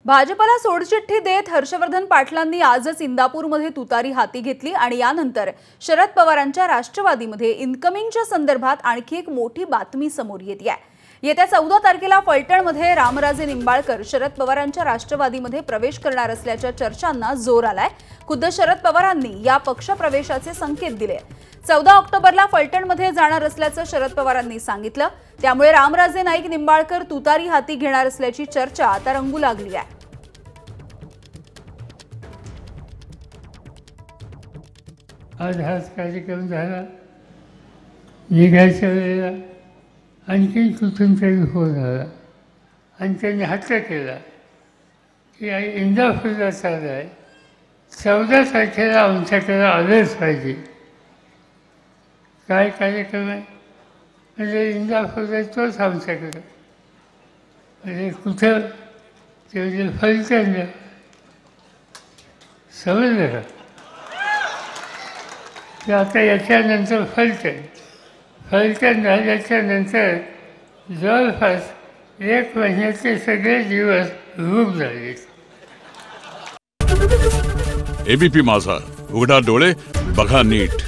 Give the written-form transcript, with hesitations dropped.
भाजपला सोडचिठ्ठी देत हर्षवर्धन पाटलांनी आजच इंदापूरमध्ये तुतारी हाती घेतली आणि यानंतर शरद पवारांच्या राष्ट्रवादीमध्ये इनकमिंगच्या संदर्भात आणखी एक मोठी बातमी समोर येते आहे। येत्या 14 तारखेला फलटणमध्ये रामराजे निंबाळकर शरद पवारांच्या राष्ट्रवादीमध्ये प्रवेश करणार असल्याच्या चर्चांना जोर आलाय। खुद्द शरद पवारांनी या पक्षप्रवेशाचे संकेत दिले। 14 ऑक्टोबरला फलटणमध्ये जाणार असल्याचं शरद पवारांनी सांगितलं। त्यामुळे रामराजे नाईक निंबाळकर तुतारी हाती घेणार असल्याची चर्चा आता रंगू लागली आहे। आज हाच कार्यक्रम झाला, निघायच्या वेळेला आणखी कुठून तरी फोन आला आणि त्यांनी हट्ट केला की इंदापूरला चालू आहे, 14 तारखेला आमच्याकडे आलंच पाहिजे। काय कार्यक्रम आहे म्हणजे इंदापूरला तोच आमच्याकडं, म्हणजे कुठं ते म्हणजे फलटणला, समजलं का? ते आता याच्यानंतर फलटण झाल्याच्यानंतर जवळपास 1 महिन्याचे सगळे दिवस रूप झाले। एबीपी माझा, उघडा डोळे बघा नीट।